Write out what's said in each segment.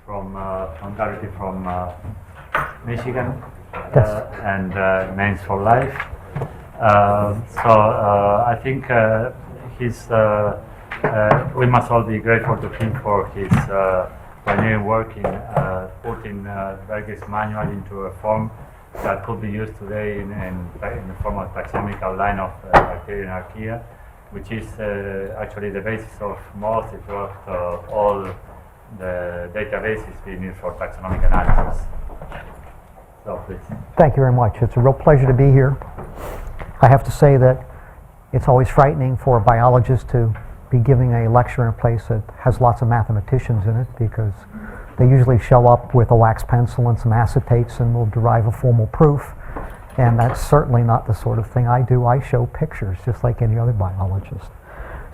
directly from Michigan, and Names for Life. I think we must all be grateful to him for his pioneering work in putting Berger's manual into a form that could be used today in the form of taxonomical line of Bacteria and Archaea, which is actually the basis of most, if not all, the databases being used for taxonomic analysis. So please. Thank you very much. It's a real pleasure to be here. I have to say that it's always frightening for a biologist to be giving a lecture in a place that has lots of mathematicians in it, because they usually show up with a wax pencil and some acetates and will derive a formal proof. And that's certainly not the sort of thing I do. I show pictures just like any other biologist.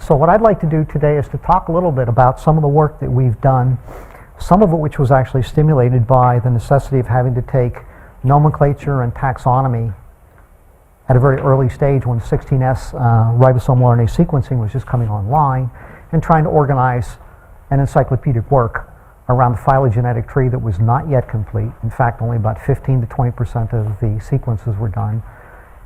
So what I'd like to do today is to talk a little bit about some of the work that we've done, some of it which was actually stimulated by the necessity of having to take nomenclature and taxonomy at a very early stage when 16S ribosomal RNA sequencing was just coming online, and trying to organize an encyclopedic work around the phylogenetic tree that was not yet complete. In fact, only about 15 to 20% of the sequences were done.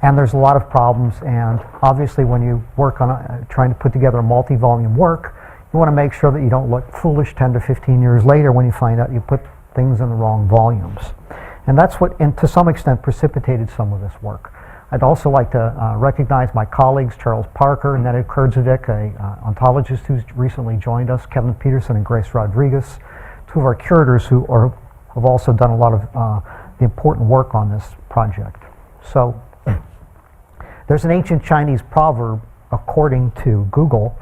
And there's a lot of problems, and obviously when you work on trying to put together a multi-volume work, you want to make sure that you don't look foolish 10 to 15 years later when you find out you put things in the wrong volumes. And that's what, and to some extent, precipitated some of this work. I'd also like to recognize my colleagues, Charles Parker and Neda Kurzovic, an ontologist who's recently joined us, Kevin Peterson and Grace Rodriguez, two of our curators who have also done a lot of the important work on this project. So there's an ancient Chinese proverb, according to Google.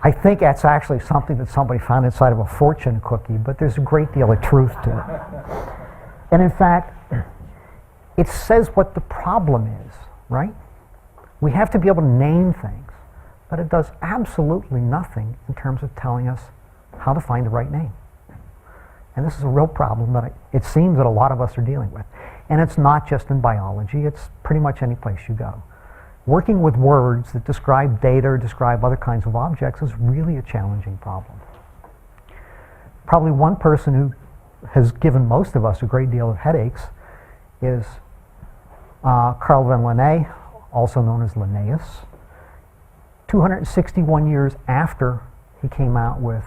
I think that's actually something that somebody found inside of a fortune cookie, but there's a great deal of truth to it. And in fact, it says what the problem is, right? We have to be able to name things, but it does absolutely nothing in terms of telling us how to find the right name. And this is a real problem that it seems that a lot of us are dealing with. And it's not just in biology, it's pretty much any place you go. Working with words that describe data or describe other kinds of objects is really a challenging problem. Probably one person who has given most of us a great deal of headaches is Carl van Linné, also known as Linnaeus. 261 years after he came out with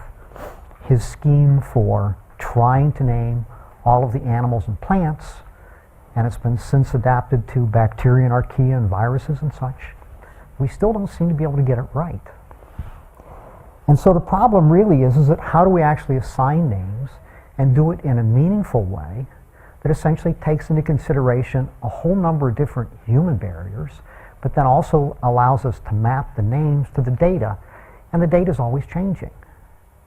his scheme for trying to name all of the animals and plants, and it's been since adapted to bacteria and archaea and viruses and such, we still don't seem to be able to get it right. And so the problem really is that how do we actually assign names and do it in a meaningful way that essentially takes into consideration a whole number of different human barriers, but then also allows us to map the names to the data, and the data is always changing.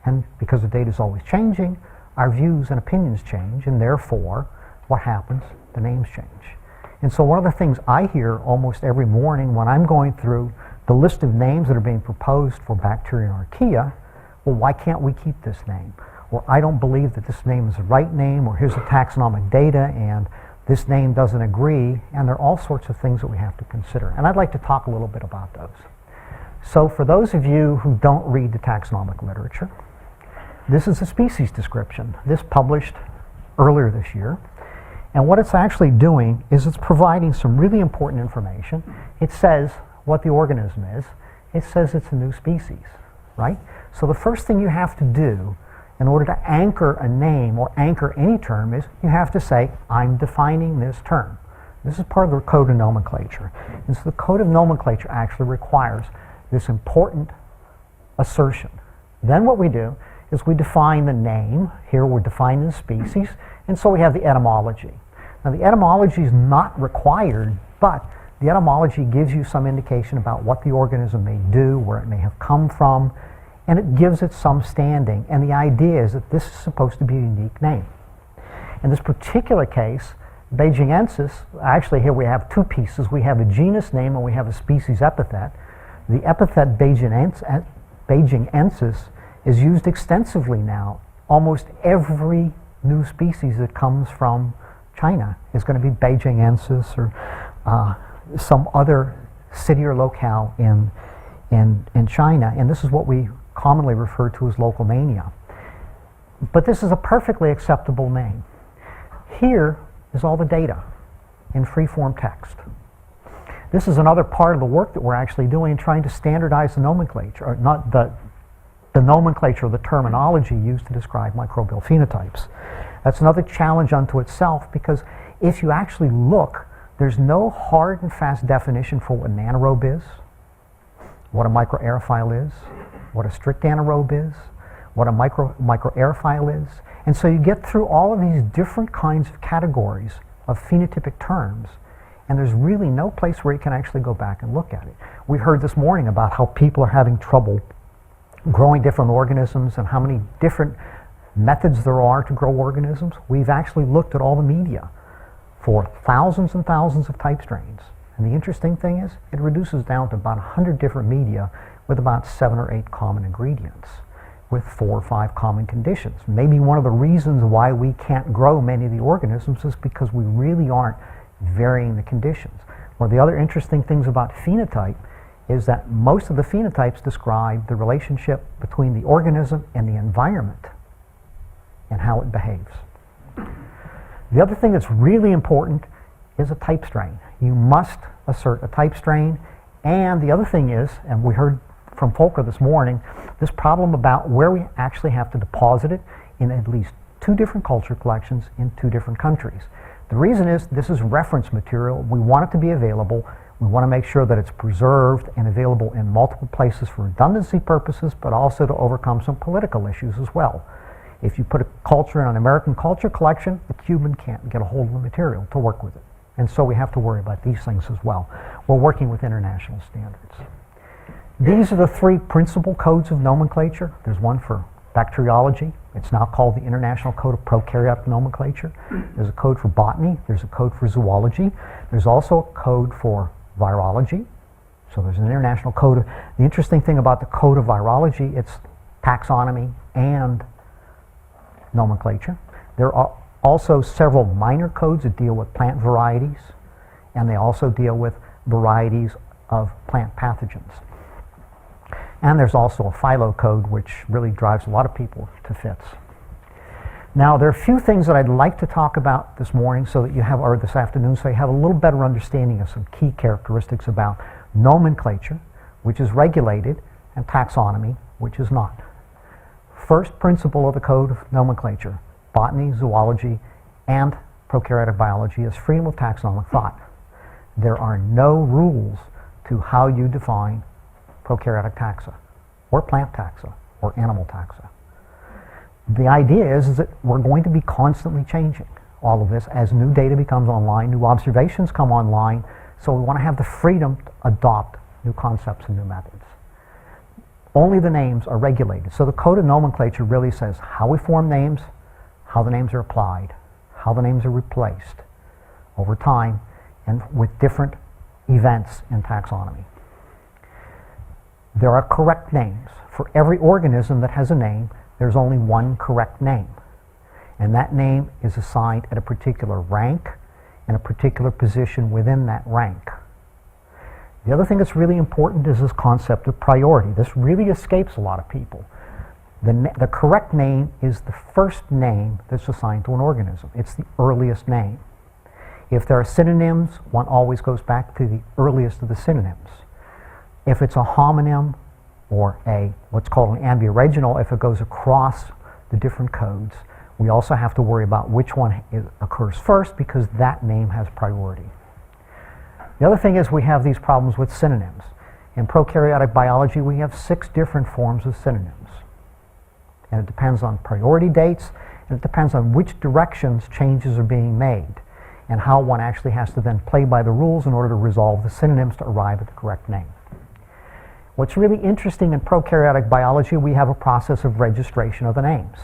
And because the data is always changing, our views and opinions change, and therefore, what happens? The names change. And so one of the things I hear almost every morning when I'm going through the list of names that are being proposed for bacteria and archaea, well, why can't we keep this name? Or I don't believe that this name is the right name, or here's the taxonomic data, and this name doesn't agree, and there are all sorts of things that we have to consider. And I'd like to talk a little bit about those. So for those of you who don't read the taxonomic literature, this is a species description. This published earlier this year. And what it's actually doing is it's providing some really important information. It says what the organism is. It says it's a new species, right? So the first thing you have to do in order to anchor a name or anchor any term is you have to say, I'm defining this term. This is part of the code of nomenclature. And so the code of nomenclature actually requires this important assertion. Then what we do is we define the name. Here we're defining the species, and so we have the etymology. Now the etymology is not required, but the etymology gives you some indication about what the organism may do, where it may have come from, and it gives it some standing. And the idea is that this is supposed to be a unique name. In this particular case, Beijingensis, actually here we have two pieces. We have a genus name and we have a species epithet. The epithet Beijingensis is used extensively now. Almost every new species that comes from China is going to be Beijingensis or some other city or locale in China, and this is what we commonly refer to as local mania. But this is a perfectly acceptable name. Here is all the data in free-form text. This is another part of the work that we're actually doing, trying to standardize the nomenclature, or not the nomenclature, the terminology used to describe microbial phenotypes. That's another challenge unto itself, because if you actually look, there's no hard and fast definition for what an anaerobe is, what a microaerophile is, what a strict anaerobe is, what a microaerophile is. And so you get through all of these different kinds of categories of phenotypic terms, and there's really no place where you can actually go back and look at it. We heard this morning about how people are having trouble growing different organisms and how many different methods there are to grow organisms. We've actually looked at all the media for thousands and thousands of type strains. And the interesting thing is, it reduces down to about 100 different media with about 7 or 8 common ingredients, with 4 or 5 common conditions. Maybe one of the reasons why we can't grow many of the organisms is because we really aren't varying the conditions. One of the other interesting things about phenotype is that most of the phenotypes describe the relationship between the organism and the environment and how it behaves. The other thing that's really important is a type strain. You must assert a type strain. And the other thing is, and we heard from Volker this morning, this problem about where we actually have to deposit it in at least 2 different culture collections in 2 different countries. The reason is, this is reference material. We want it to be available. We want to make sure that it's preserved and available in multiple places for redundancy purposes, but also to overcome some political issues as well. If you put a culture in an American culture collection, the Cuban can't get a hold of the material to work with it. And so we have to worry about these things as well. We're working with international standards. These are the 3 principal codes of nomenclature. There's one for bacteriology. It's now called the International Code of Prokaryotic Nomenclature. There's a code for botany. There's a code for zoology. There's also a code for virology. So there's an international code. The interesting thing about the code of virology, it's taxonomy and nomenclature. There are also several minor codes that deal with plant varieties, and they also deal with varieties of plant pathogens. And there's also a philo code, which really drives a lot of people to fits. Now, there are a few things that I'd like to talk about this morning, so that you have, or this afternoon, so you have a little better understanding of some key characteristics about nomenclature, which is regulated, and taxonomy, which is not. First principle of the code of nomenclature, botany, zoology, and prokaryotic biology, is freedom of taxonomic thought. There are no rules to how you define prokaryotic taxa, or plant taxa, or animal taxa. The idea is that we're going to be constantly changing all of this as new data becomes online, new observations come online, so we want to have the freedom to adopt new concepts and new methods. Only the names are regulated. So the code of nomenclature really says how we form names, how the names are applied, how the names are replaced over time, and with different events in taxonomy. There are correct names. For every organism that has a name, there's only one correct name. And that name is assigned at a particular rank and a particular position within that rank. The other thing that's really important is this concept of priority. This really escapes a lot of people. The correct name is the first name that's assigned to an organism. It's the earliest name. If there are synonyms, one always goes back to the earliest of the synonyms. If it's a homonym or what's called an ambioriginal, if it goes across the different codes, we also have to worry about which one occurs first, because that name has priority. The other thing is, we have these problems with synonyms. In prokaryotic biology, we have 6 different forms of synonyms. And it depends on priority dates, and it depends on which directions changes are being made, and how one actually has to then play by the rules in order to resolve the synonyms to arrive at the correct name. What's really interesting in prokaryotic biology, we have a process of registration of the names.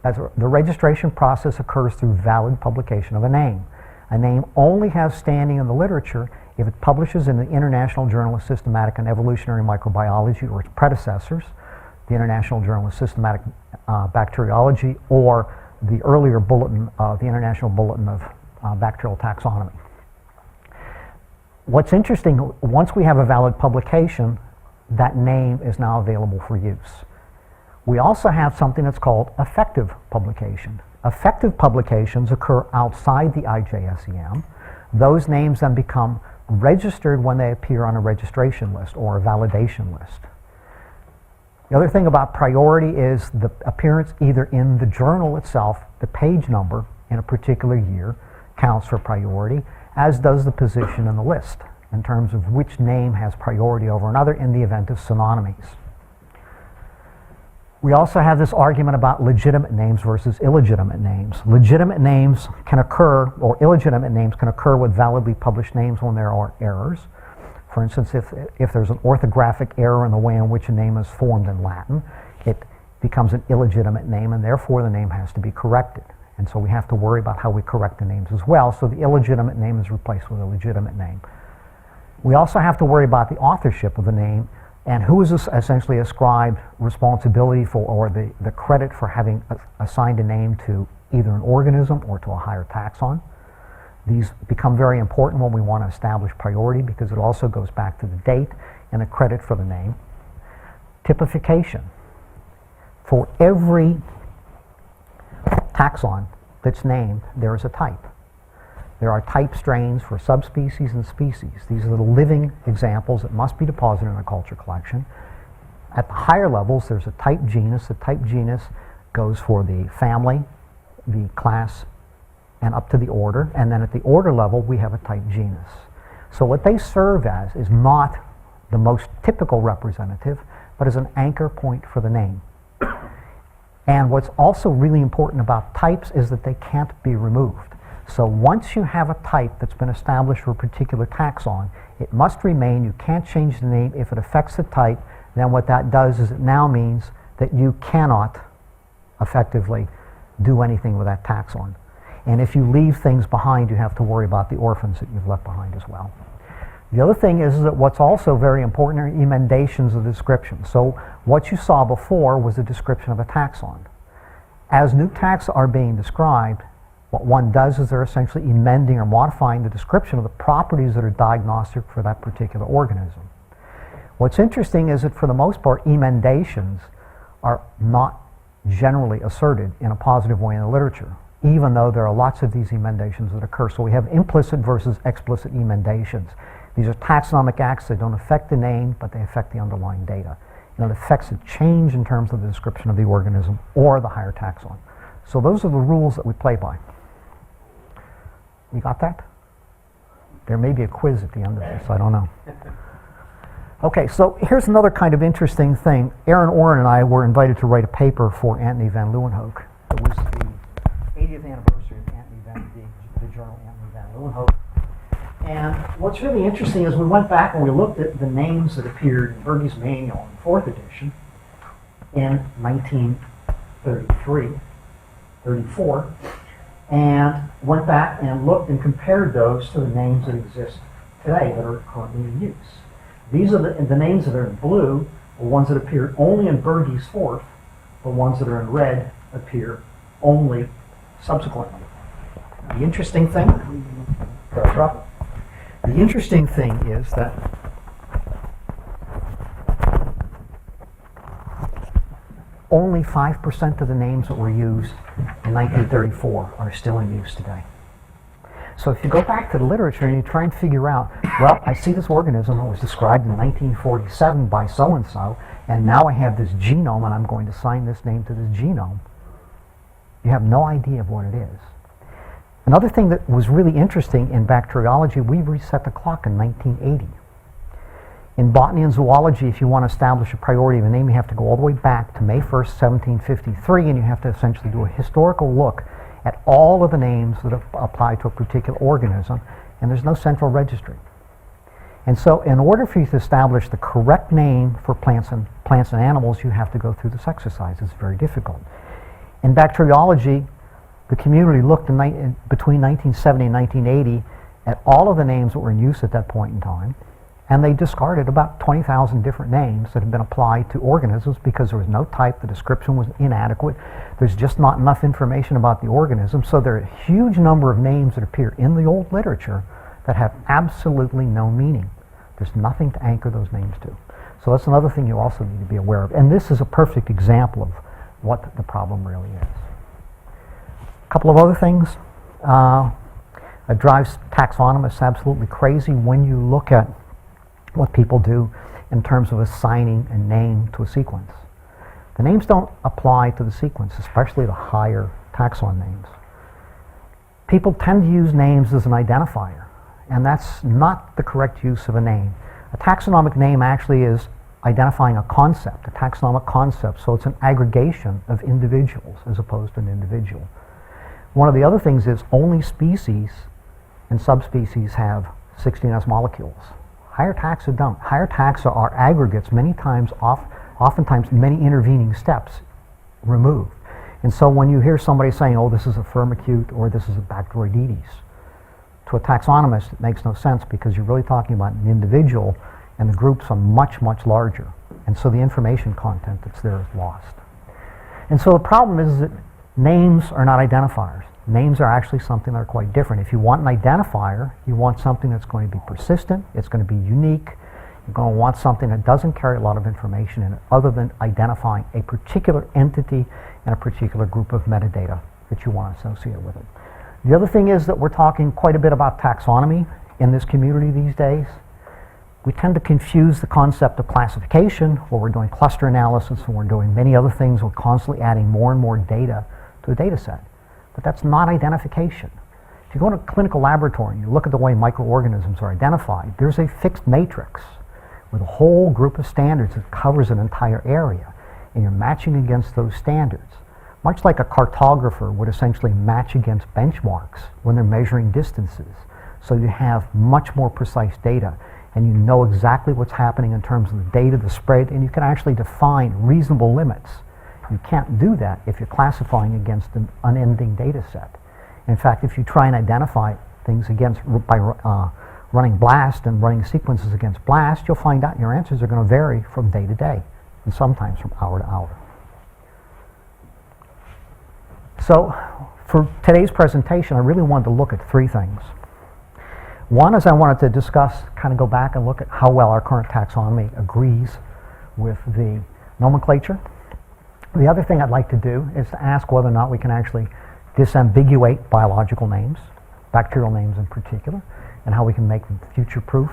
The registration process occurs through valid publication of a name. A name only has standing in the literature if it publishes in the International Journal of Systematic and Evolutionary Microbiology, or its predecessors, the International Journal of Systematic Bacteriology, or the earlier bulletin, the International Bulletin of Bacterial Taxonomy. What's interesting, once we have a valid publication, that name is now available for use. We also have something that's called effective publication. Effective publications occur outside the IJSEM. Those names then become registered when they appear on a registration list or a validation list. The other thing about priority is the appearance either in the journal itself, the page number in a particular year counts for priority, as does the position in the list in terms of which name has priority over another in the event of synonymies. We also have this argument about legitimate names versus illegitimate names. Legitimate names can occur, or illegitimate names can occur with validly published names when there are errors. For instance, if there's an orthographic error in the way in which a name is formed in Latin, it becomes an illegitimate name, and therefore the name has to be corrected. And so we have to worry about how we correct the names as well, so the illegitimate name is replaced with a legitimate name. We also have to worry about the authorship of the name and who is essentially ascribed responsibility for or the credit for having assigned a name to either an organism or to a higher taxon. These become very important when we want to establish priority because it also goes back to the date and the credit for the name. Typification. For every taxon that's named, there is a type. There are type strains for subspecies and species. These are the living examples that must be deposited in a culture collection. At the higher levels, there's a type genus. The type genus goes for the family, the class, and up to the order. And then at the order level, we have a type genus. So what they serve as is not the most typical representative, but as an anchor point for the name. And what's also really important about types is that they can't be removed. So once you have a type that's been established for a particular taxon, it must remain. You can't change the name. If it affects the type, then what that does is it now means that you cannot effectively do anything with that taxon. And if you leave things behind, you have to worry about the orphans that you've left behind as well. The other thing is that what's also very important are emendations of the description. So what you saw before was a description of a taxon. As new taxa are being described, what one does is they're essentially emending or modifying the description of the properties that are diagnostic for that particular organism. What's interesting is that for the most part, emendations are not generally asserted in a positive way in the literature, even though there are lots of these emendations that occur. So we have implicit versus explicit emendations. These are taxonomic acts that don't affect the name, but they affect the underlying data. And it affects a change in terms of the description of the organism or the higher taxon. So those are the rules that we play by. You got that? There may be a quiz at the end of this, I don't know. Okay, so here's another kind of interesting thing. Aaron Oren and I were invited to write a paper for Antony van Leeuwenhoek. It was the 80th anniversary of Antony van the journal Antony van Leeuwenhoek. And what's really interesting is we went back and we looked at the names that appeared in Bergey's Manual in 4th edition in 1933, 34. And went back and looked and compared those to the names that exist today that are currently in use. These are the names that are in blue, the ones that appear only in Bergey's 4th. The ones that are in red appear only subsequently. The interesting thing, is that only 5% of the names that were used in 1934 are still in use today. So if you go back to the literature and you try and figure out, well, I see this organism that was described in 1947 by so-and-so, and now I have this genome and I'm going to assign this name to this genome, you have no idea of what it is. Another thing that was really interesting in bacteriology, we reset the clock in 1980. In botany and zoology, if you want to establish a priority of a name, you have to go all the way back to May 1st, 1753, and you have to essentially do a historical look at all of the names that apply to a particular organism, and there's no central registry. And so in order for you to establish the correct name for plants and animals, you have to go through this exercise. It's very difficult. In bacteriology, the community looked between 1970 and 1980 at all of the names that were in use at that point in time, and they discarded about 20,000 different names that had been applied to organisms because there was no type, the description was inadequate, there's just not enough information about the organism, so there are a huge number of names that appear in the old literature that have absolutely no meaning. There's nothing to anchor those names to. So that's another thing you also need to be aware of. And this is a perfect example of what the problem really is. A couple of other things. It drives taxonomists absolutely crazy when you look at what people do in terms of assigning a name to a sequence. The names don't apply to the sequence, especially the higher taxon names. People tend to use names as an identifier, and that's not the correct use of a name. A taxonomic name actually is identifying a concept, a taxonomic concept, so it's an aggregation of individuals as opposed to an individual. One of the other things is only species and subspecies have 16S molecules. Higher taxa don't. Higher taxa are aggregates, oftentimes many intervening steps removed. And so when you hear somebody saying, oh, this is a firmicute or this is a Bacteroidetes, to a taxonomist it makes no sense because you're really talking about an individual and the groups are much, much larger. And so the information content that's there is lost. And so the problem is that names are not identifiers. Names are actually something that are quite different. If you want an identifier, you want something that's going to be persistent, it's going to be unique, you're going to want something that doesn't carry a lot of information in it other than identifying a particular entity and a particular group of metadata that you want to associate with it. The other thing is that we're talking quite a bit about taxonomy in this community these days. We tend to confuse the concept of classification, where we're doing cluster analysis and we're doing many other things. We're constantly adding more and more data to a data set. But that's not identification. If you go to a clinical laboratory and you look at the way microorganisms are identified, there's a fixed matrix with a whole group of standards that covers an entire area, and you're matching against those standards. Much like a cartographer would essentially match against benchmarks when they're measuring distances. So you have much more precise data, and you know exactly what's happening in terms of the data, the spread, and you can actually define reasonable limits. You can't do that if you're classifying against an unending data set. In fact, if you try and identify things by running BLAST and running sequences against BLAST, you'll find out your answers are going to vary from day to day, and sometimes from hour to hour. So, for today's presentation, I really wanted to look at three things. One is I wanted to discuss, kind of go back and look at how well our current taxonomy agrees with the nomenclature. The other thing I'd like to do is to ask whether or not we can actually disambiguate biological names, bacterial names in particular, and how we can make them future-proof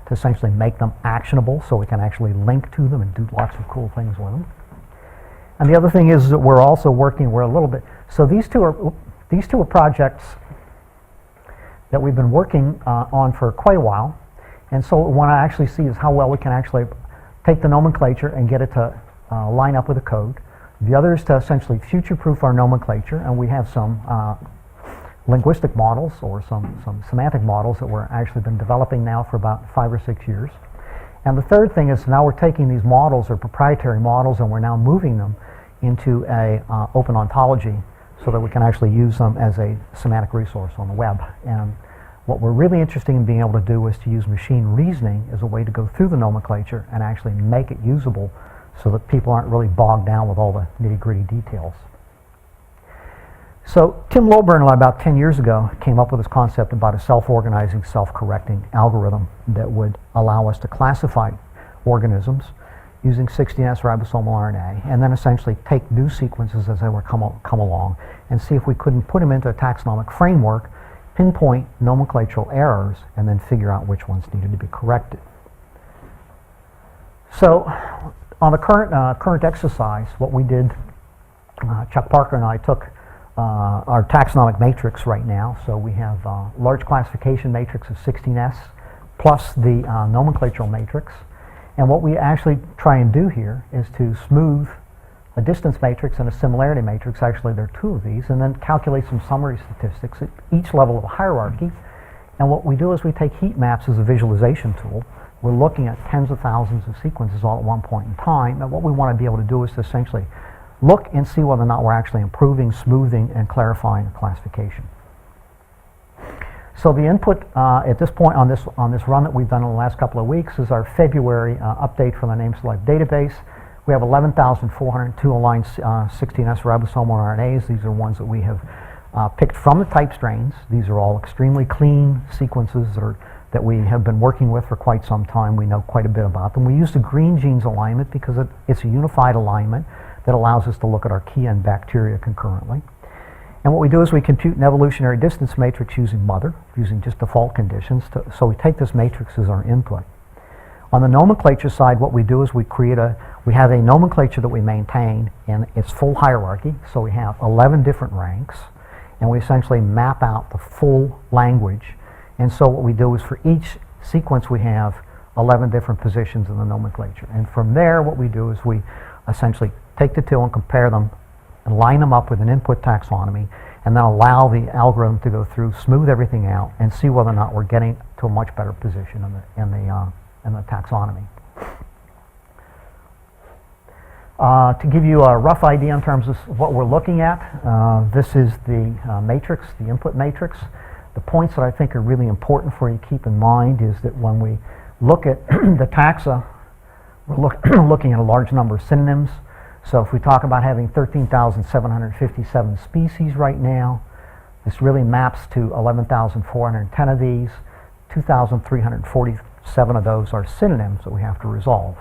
to essentially make them actionable so we can actually link to them and do lots of cool things with them. And the other thing is that we're also working, so these two are projects that we've been working on for quite a while. And so what I actually see is how well we can actually take the nomenclature and get it to line up with the code. The other is to essentially future-proof our nomenclature, and we have some linguistic models or some semantic models that we're actually been developing now for about 5 or 6 years. And the third thing is now we're taking these models, or proprietary models, and we're now moving them into a open ontology so that we can actually use them as a semantic resource on the web. And what we're really interested in being able to do is to use machine reasoning as a way to go through the nomenclature and actually make it usable so that people aren't really bogged down with all the nitty-gritty details. So Tim Lowburn, about 10 years ago, came up with this concept about a self-organizing, self-correcting algorithm that would allow us to classify organisms using 16S ribosomal RNA, and then essentially take new sequences as they were come along and see if we couldn't put them into a taxonomic framework, pinpoint nomenclatural errors, and then figure out which ones needed to be corrected. So on the current exercise, what we did, Chuck Parker and I took our taxonomic matrix right now. So we have a large classification matrix of 16S plus the nomenclatural matrix. And what we actually try and do here is to smooth a distance matrix and a similarity matrix. Actually, there are two of these, and then calculate some summary statistics at each level of a hierarchy. And what we do is we take heat maps as a visualization tool. We're looking at tens of thousands of sequences all at one point in time, and what we want to be able to do is to essentially look and see whether or not we're actually improving, smoothing, and clarifying a classification. So the input at this point on this run that we've done in the last couple of weeks is our February update from the NameSelect database. We have 11,402 aligned 16S ribosomal RNAs. These are ones that we have picked from the type strains. These are all extremely clean sequences that are that we have been working with for quite some time. We know quite a bit about them. We use the green genes alignment because it's a unified alignment that allows us to look at archaea and bacteria concurrently. And what we do is we compute an evolutionary distance matrix using mother, using just default conditions. So we take this matrix as our input. On the nomenclature side, what we do is we have a nomenclature that we maintain in its full hierarchy. So we have 11 different ranks, and we essentially map out the full language. And so what we do is for each sequence we have 11 different positions in the nomenclature. And from there what we do is we essentially take the two and compare them and line them up with an input taxonomy, and then allow the algorithm to go through, smooth everything out, and see whether or not we're getting to a much better position in the taxonomy. To give you a rough idea in terms of what we're looking at, this is the matrix, the input matrix. The points that I think are really important for you to keep in mind is that when we look at the taxa, we're looking at a large number of synonyms. So if we talk about having 13,757 species right now, this really maps to 11,410 of these. 2,347 of those are synonyms that we have to resolve.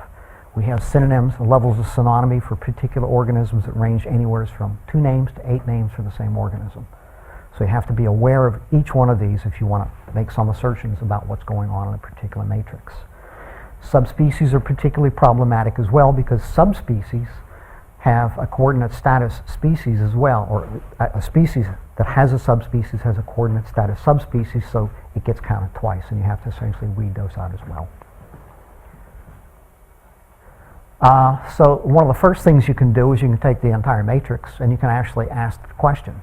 We have synonyms, levels of synonymy for particular organisms that range anywhere from 2 names to 8 names for the same organism. So you have to be aware of each one of these if you want to make some assertions about what's going on in a particular matrix. Subspecies are particularly problematic as well because subspecies have a coordinate status species as well, or a species that has a subspecies has a coordinate status subspecies, so it gets counted twice, and you have to essentially weed those out as well. So one of the first things you can do is you can take the entire matrix and you can actually ask the question.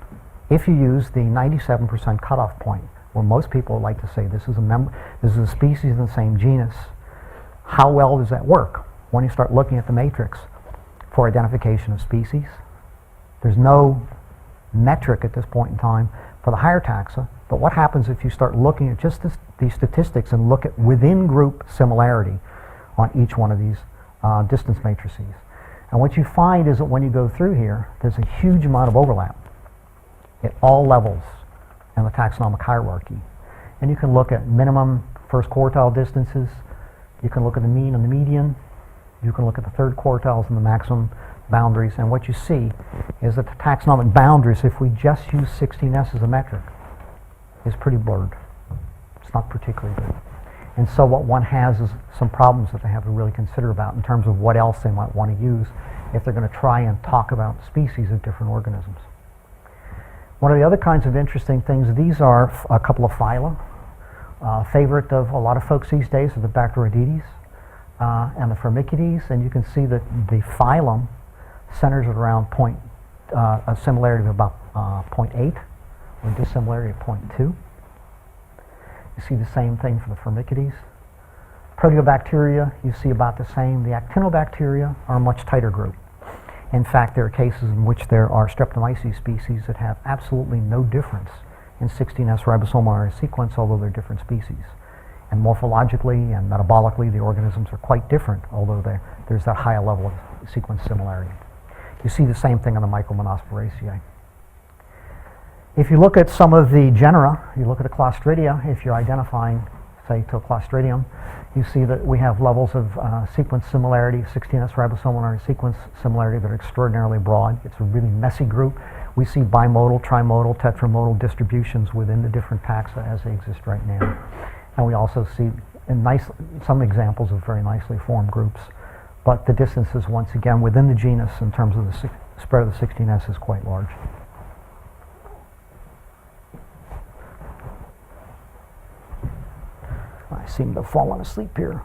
If you use the 97% cutoff point, where most people like to say this is a species in the same genus, how well does that work? When you start looking at the matrix for identification of species, there's no metric at this point in time for the higher taxa, but what happens if you start looking at just these statistics and look at within group similarity on each one of these distance matrices? And what you find is that when you go through here, there's a huge amount of overlap at all levels in the taxonomic hierarchy. And you can look at minimum first quartile distances, you can look at the mean and the median, you can look at the third quartiles and the maximum boundaries, and what you see is that the taxonomic boundaries, if we just use 16S as a metric, is pretty blurred. It's not particularly good. And so what one has is some problems that they have to really consider about in terms of what else they might want to use if they're going to try and talk about species of different organisms. One of the other kinds of interesting things, these are a couple of phyla. Favorite of a lot of folks these days are the Bacteroidetes and the Firmicutes, and you can see that the phylum centers at around a similarity of about 0.8, or dissimilarity of 0.2. You see the same thing for the Firmicutes. Proteobacteria, you see about the same. The actinobacteria are a much tighter group. In fact, there are cases in which there are Streptomyces species that have absolutely no difference in 16S ribosomal RNA sequence, although they're different species. And morphologically and metabolically, the organisms are quite different, although there's that higher level of sequence similarity. You see the same thing on the Micromonospораceae. If you look at some of the genera, you look at the Clostridia, if you're identifying, say, to a Clostridium, you see that we have levels of sequence similarity, 16S ribosomal RNA sequence similarity that are extraordinarily broad. It's a really messy group. We see bimodal, trimodal, tetramodal distributions within the different taxa as they exist right now. And we also see some examples of very nicely formed groups. But the distances, once again, within the genus in terms of the spread of the 16S is quite large. I seem to have fallen asleep here.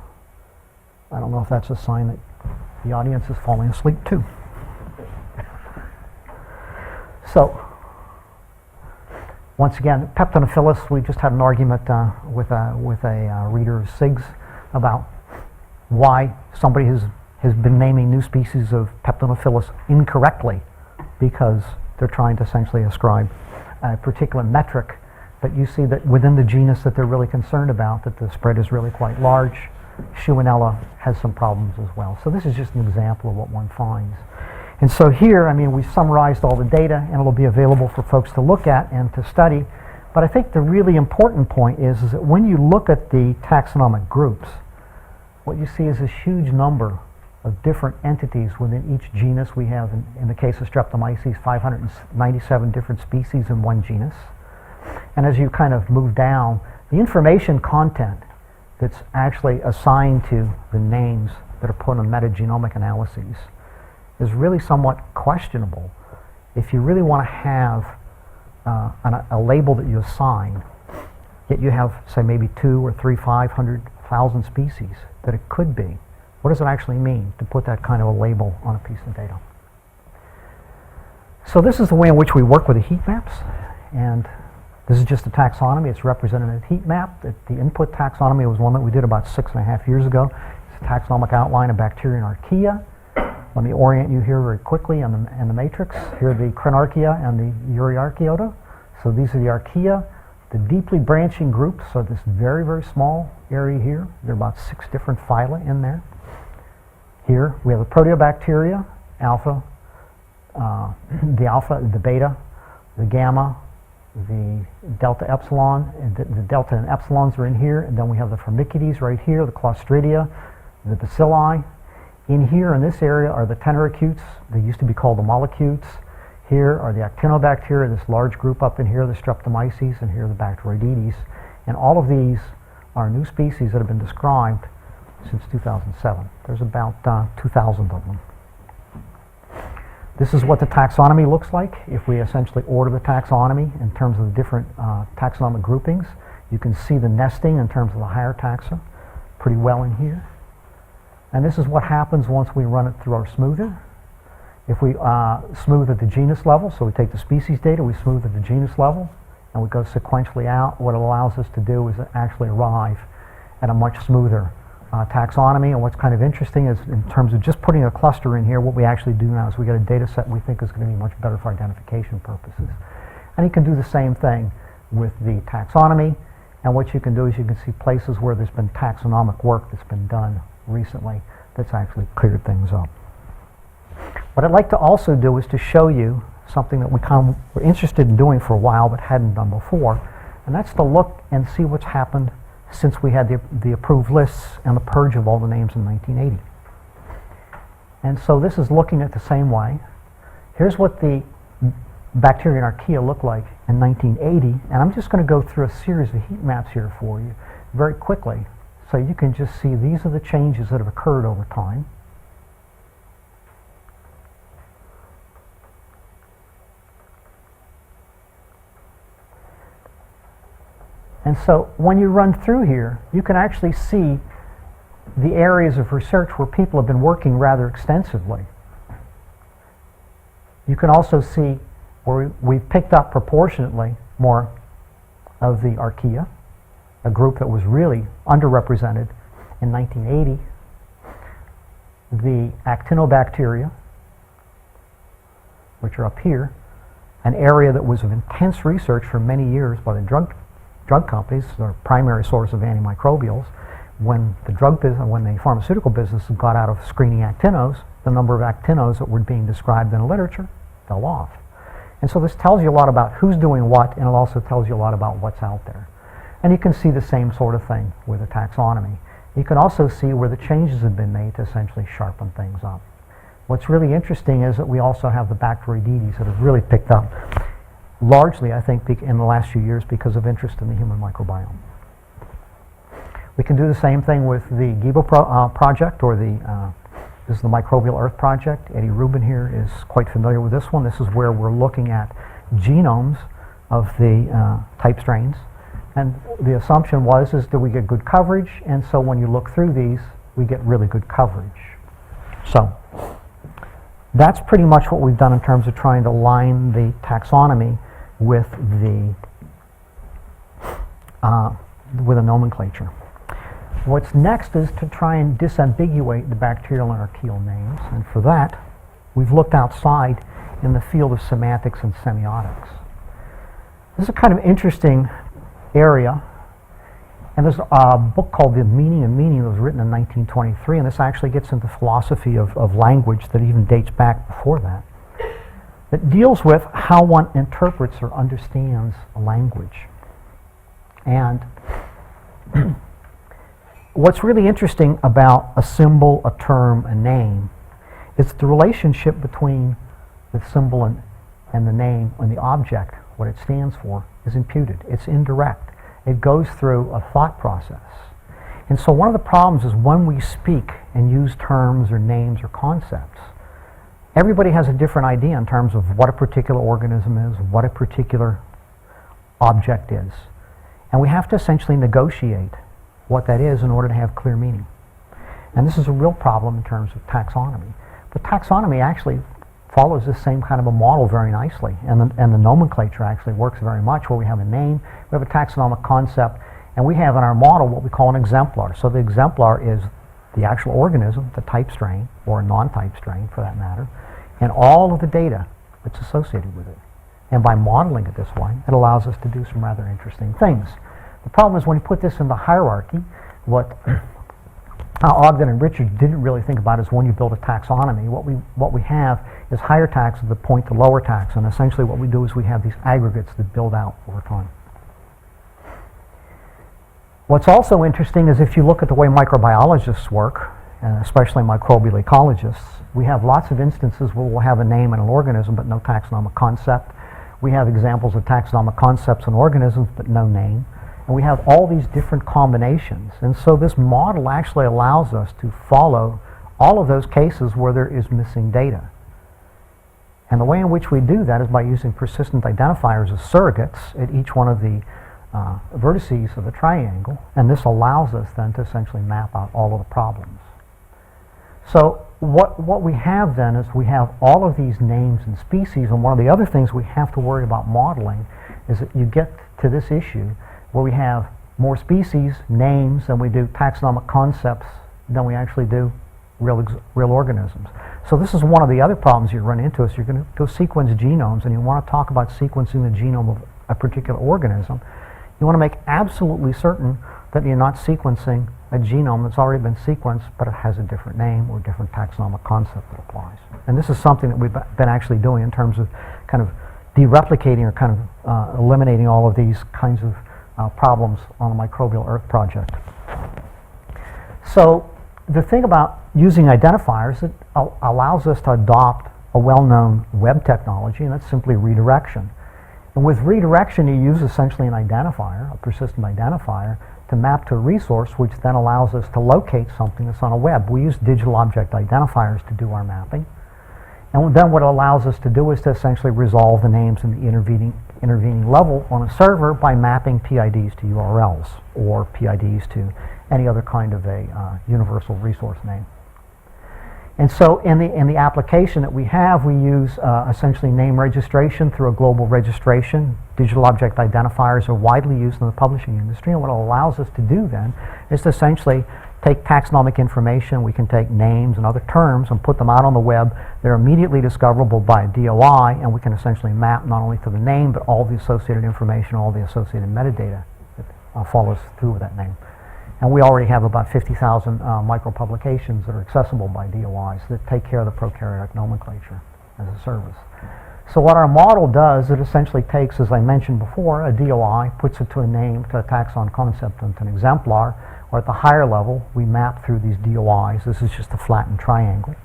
I don't know if that's a sign that the audience is falling asleep too. So, once again, Peptonophilus, we just had an argument with a reader of SIGs about why somebody has been naming new species of Peptonophilus incorrectly because they're trying to essentially ascribe a particular metric. But you see that within the genus that they're really concerned about, that the spread is really quite large. Shewanella has some problems as well. So this is just an example of what one finds. And so here, I mean, we summarized all the data, and it'll be available for folks to look at and to study. But I think the really important point is that when you look at the taxonomic groups, what you see is this huge number of different entities within each genus. We have, in the case of Streptomyces, 597 different species in one genus. And as you kind of move down, the information content that's actually assigned to the names that are put on metagenomic analyses is really somewhat questionable. If you really want to have a label that you assign, yet you have, say, maybe 2 or 3, 500,000 species that it could be, what does it actually mean to put that kind of a label on a piece of data? So this is the way in which we work with the heat maps, and this is just a taxonomy. It's represented in a heat map. The input taxonomy was one that we did about 6.5 years ago. It's a taxonomic outline of Bacteria and Archaea. Let me orient you here very quickly on the matrix. Here are the Crenarchaea and the Euryarchaeota. So these are the Archaea. The deeply branching groups, so this very, very small area here. There are about 6 different phyla in there. Here we have the Proteobacteria, alpha, the alpha, the beta, the gamma, the delta epsilon, and the delta and epsilons are in here, and then we have the Firmicutes right here, the Clostridia, the bacilli. In here, in this area, are the Tenoracutes. They used to be called the Mollicutes. Here are the Actinobacteria, this large group up in here, the Streptomyces, and here are the Bacteroidetes. And all of these are new species that have been described since 2007. There's about 2,000 of them. This is what the taxonomy looks like. If we essentially order the taxonomy in terms of the different taxonomic groupings, you can see the nesting in terms of the higher taxa pretty well in here. And this is what happens once we run it through our smoother. If we smooth at the genus level, so we take the species data, we smooth at the genus level, and we go sequentially out, what it allows us to do is actually arrive at a much smoother taxonomy. And what's kind of interesting is, in terms of just putting a cluster in here, what we actually do now is we get a data set we think is going to be much better for identification purposes. And you can do the same thing with the taxonomy. And what you can do is you can see places where there's been taxonomic work that's been done recently that's actually cleared things up. What I'd like to also do is to show you something that we kind of were interested in doing for a while but hadn't done before, and that's to look and see what's happened since we had the approved lists and the purge of all the names in 1980. And so this is looking at the same way. Here's what the Bacteria and Archaea looked like in 1980, and I'm just going to go through a series of heat maps here for you very quickly, so you can just see these are the changes that have occurred over time. And so when you run through here, you can actually see the areas of research where people have been working rather extensively. You can also see where we've picked up proportionately more of the Archaea, a group that was really underrepresented in 1980. The Actinobacteria, which are up here, an area that was of intense research for many years by the drug companies, their primary source of antimicrobials. When the pharmaceutical business got out of screening actinos, the number of actinos that were being described in the literature fell off. And so this tells you a lot about who's doing what, and it also tells you a lot about what's out there. And you can see the same sort of thing with a taxonomy. You can also see where the changes have been made to essentially sharpen things up. What's really interesting is that we also have the Bacteroidetes that have really picked up, largely, I think, in the last few years because of interest in the human microbiome. We can do the same thing with the GIBO project, or this is the Microbial Earth Project. Eddie Rubin here is quite familiar with this one. This is where we're looking at genomes of the type strains. And the assumption is that we get good coverage, and so when you look through these, we get really good coverage. So that's pretty much what we've done in terms of trying to line the taxonomy with a nomenclature. What's next is to try and disambiguate the bacterial and archaeal names, and for that we've looked outside in the field of semantics and semiotics. This is a kind of interesting area, and there's a book called The Meaning of Meaning that was written in 1923, and this actually gets into philosophy of language that even dates back before that. It deals with how one interprets or understands a language. And what's really interesting about a symbol, a term, a name is the relationship between the symbol and the name and the object, what it stands for, is imputed. It's indirect. It goes through a thought process. And so one of the problems is when we speak and use terms or names or concepts, everybody has a different idea in terms of what a particular organism is, what a particular object is. And we have to essentially negotiate what that is in order to have clear meaning. And this is a real problem in terms of taxonomy. But taxonomy actually follows this same kind of a model very nicely. And the nomenclature actually works very much, where we have a name, we have a taxonomic concept, and we have in our model what we call an exemplar. So the exemplar is the actual organism, the type strain, or non-type strain for that matter, and all of the data that's associated with it. And by modeling it this way, it allows us to do some rather interesting things. The problem is when you put this in the hierarchy, what Ogden and Richard didn't really think about is when you build a taxonomy, what we have is higher taxa that point to lower taxa, and essentially what we do is we have these aggregates that build out over time. What's also interesting is if you look at the way microbiologists work, and especially microbial ecologists, we have lots of instances where we'll have a name and an organism but no taxonomic concept. We have examples of taxonomic concepts and organisms but no name. And we have all these different combinations. And so this model actually allows us to follow all of those cases where there is missing data. And the way in which we do that is by using persistent identifiers as surrogates at each one of the vertices of the triangle, and this allows us then to essentially map out all of the problems. So what we have then is we have all of these names and species, and one of the other things we have to worry about modeling is that you get to this issue where we have more species, names, than we do taxonomic concepts than we actually do real organisms. So this is one of the other problems you run into is you're going to go sequence genomes, and you want to talk about sequencing the genome of a particular organism. You want to make absolutely certain that you're not sequencing a genome that's already been sequenced, but it has a different name or a different taxonomic concept that applies. And this is something that we've been actually doing in terms of kind of dereplicating or kind of eliminating all of these kinds of problems on the Microbial Earth project. So the thing about using identifiers, it allows us to adopt a well-known web technology, and that's simply redirection. And with redirection, you use essentially an identifier, a persistent identifier, to map to a resource, which then allows us to locate something that's on a web. We use digital object identifiers to do our mapping. And then what it allows us to do is to essentially resolve the names in the intervening level on a server by mapping PIDs to URLs or PIDs to any other kind of a universal resource name. And so in the application that we have, we use essentially name registration through a global registration. Digital object identifiers are widely used in the publishing industry, and what it allows us to do then is to essentially take taxonomic information. We can take names and other terms and put them out on the web. They're immediately discoverable by a DOI, and we can essentially map not only to the name, but all the associated information, all the associated metadata that follows through with that name. And we already have about 50,000 micropublications that are accessible by DOIs that take care of the prokaryotic nomenclature as a service. So what our model does, it essentially takes, as I mentioned before, a DOI, puts it to a name, to a taxon concept, and to an exemplar, or at the higher level, we map through these DOIs. This is just a flattened triangle.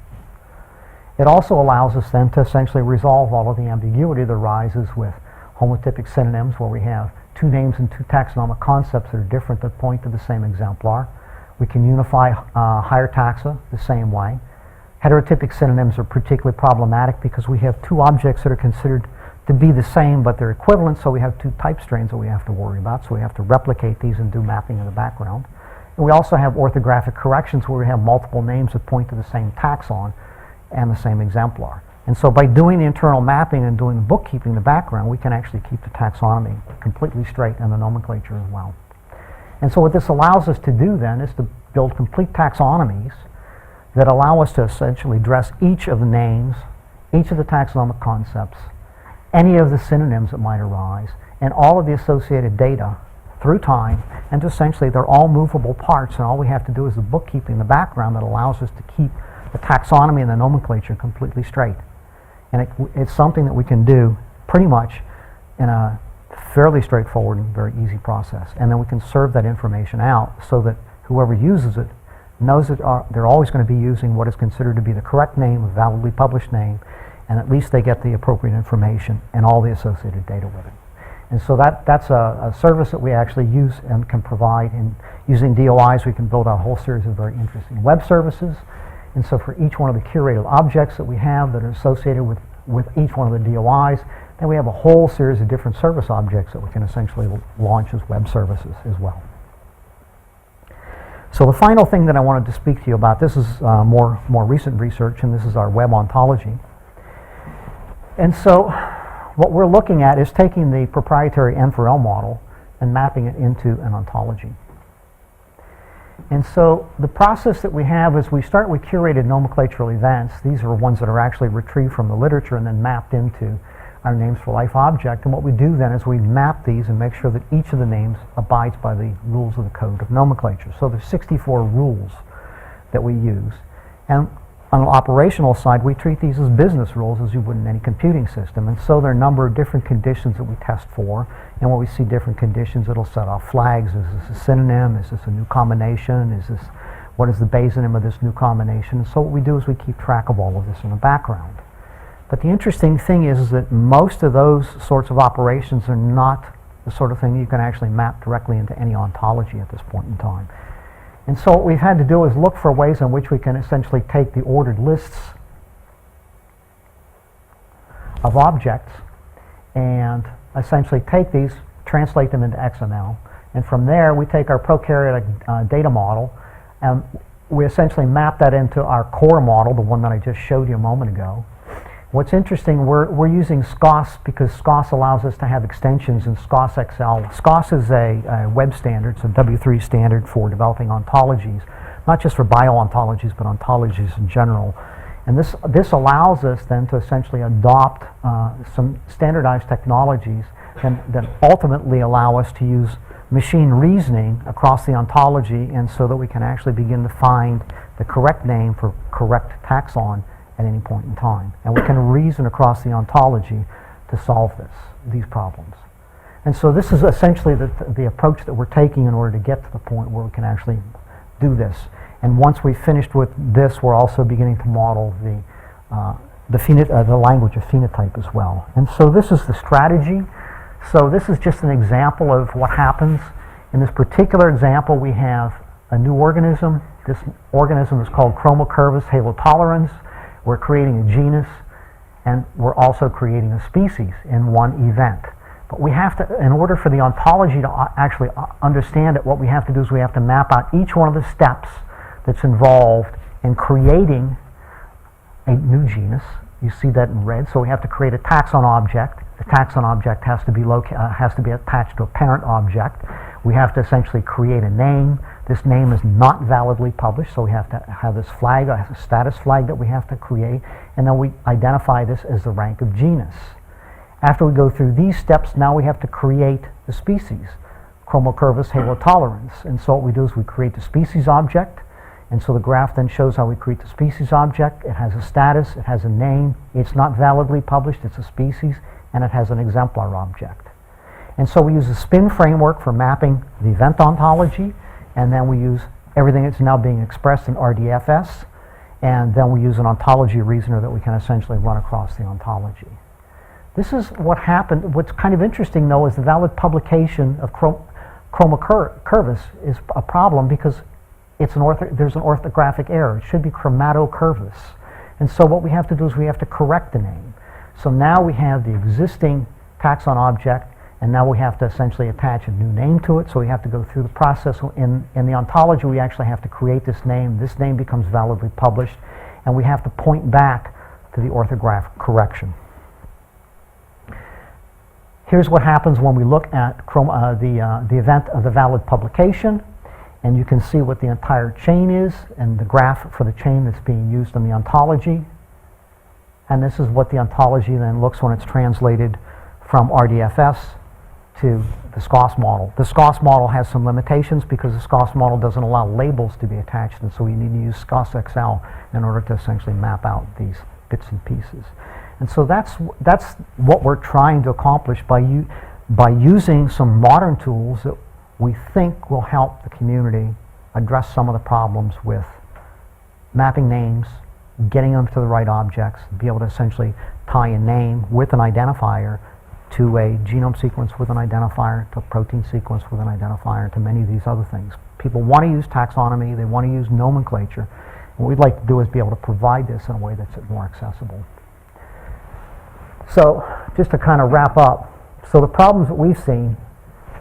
It also allows us then to essentially resolve all of the ambiguity that arises with homotypic synonyms, where we have two names and two taxonomic concepts that are different that point to the same exemplar. We can unify higher taxa the same way. Heterotypic synonyms are particularly problematic because we have two objects that are considered to be the same, but they're equivalent, so we have two type strains that we have to worry about, so we have to replicate these and do mapping in the background. And we also have orthographic corrections where we have multiple names that point to the same taxon and the same exemplar. And so by doing the internal mapping and doing the bookkeeping in the background, we can actually keep the taxonomy completely straight and the nomenclature as well. And so what this allows us to do then is to build complete taxonomies that allow us to essentially address each of the names, each of the taxonomic concepts, any of the synonyms that might arise, and all of the associated data through time, and essentially they're all movable parts, and all we have to do is the bookkeeping in the background that allows us to keep the taxonomy and the nomenclature completely straight. And it's something that we can do pretty much in a fairly straightforward and very easy process. And then we can serve that information out so that whoever uses it knows that they're always going to be using what is considered to be the correct name, a validly published name, and at least they get the appropriate information and all the associated data with it. And so that's a service that we actually use and can provide. And using DOIs, we can build out a whole series of very interesting web services. And so for each one of the curated objects that we have that are associated with each one of the DOIs, then we have a whole series of different service objects that we can essentially launch as web services as well. So the final thing that I wanted to speak to you about, this is more recent research, and this is our web ontology. And so what we're looking at is taking the proprietary N4L model and mapping it into an ontology. And so the process that we have is we start with curated nomenclatural events. These are ones that are actually retrieved from the literature and then mapped into our names for life object. And what we do then is we map these and make sure that each of the names abides by the rules of the code of nomenclature. So there's 64 rules that we use. And on the operational side, we treat these as business rules as you would in any computing system. And so there are a number of different conditions that we test for. And when we see different conditions, it'll set off flags. Is this a synonym? Is this a new combination? What is the basonym of this new combination? And so what we do is we keep track of all of this in the background. But the interesting thing is that most of those sorts of operations are not the sort of thing you can actually map directly into any ontology at this point in time. And so what we've had to do is look for ways in which we can essentially take the ordered lists of objects and essentially take these, translate them into XML, and from there we take our prokaryotic data model and we essentially map that into our core model, the one that I just showed you a moment ago. What's interesting, we're using SCOS because SCOS allows us to have extensions in SCOS XL. SCOS is a web standard, it's a W3 standard for developing ontologies, not just for bio-ontologies, but ontologies in general. And this allows us then to essentially adopt some standardized technologies that ultimately allow us to use machine reasoning across the ontology, and so that we can actually begin to find the correct name for correct taxon at any point in time. And we can reason across the ontology to solve these problems. And so this is essentially the approach that we're taking in order to get to the point where we can actually do this. And once we've finished with this, we're also beginning to model the language of phenotype as well. And so this is the strategy. So this is just an example of what happens. In this particular example, we have a new organism. This organism is called Chromocurvus halotolerans. We're creating a genus, and we're also creating a species in one event. But we have to, in order for the ontology to actually understand it, what we have to do is we have to map out each one of the steps that's involved in creating a new genus. You see that in red. So we have to create a taxon object. The taxon object has to be attached to a parent object. We have to essentially create a name. This name is not validly published, so we have to have this flag, a status flag that we have to create, and then we identify this as the rank of genus. After we go through these steps, now we have to create the species, Chromocurvus halotolerans. And so what we do is we create the species object, and so the graph then shows how we create the species object. It has a status, it has a name, it's not validly published, it's a species, and it has an exemplar object. And so we use a spin framework for mapping the event ontology, and then we use everything that's now being expressed in RDFS, and then we use an ontology reasoner that we can essentially run across the ontology. This is what happened. What's kind of interesting, though, is the valid publication of Chromocurvus is a problem because there's an orthographic error. It should be Chromatocurvus. And so what we have to do is we have to correct the name. So now we have the existing taxon object, and now we have to essentially attach a new name to it. So we have to go through the process. In the ontology, we actually have to create this name. This name becomes validly published, and we have to point back to the orthographic correction. Here's what happens when we look at the event of the valid publication, and you can see what the entire chain is and the graph for the chain that's being used in the ontology. And this is what the ontology then looks when it's translated from RDFS to the SCOS model. The SCOS model has some limitations because the SCOS model doesn't allow labels to be attached, and so you need to use SCOS XL in order to essentially map out these bits and pieces. And so that's what we're trying to accomplish by by using some modern tools that we think will help the community address some of the problems with mapping names, getting them to the right objects, be able to essentially tie a name with an identifier to a genome sequence with an identifier, to a protein sequence with an identifier, to many of these other things. People want to use taxonomy, they want to use nomenclature. What we'd like to do is be able to provide this in a way that's more accessible. So, just to kind of wrap up, so the problems that we've seen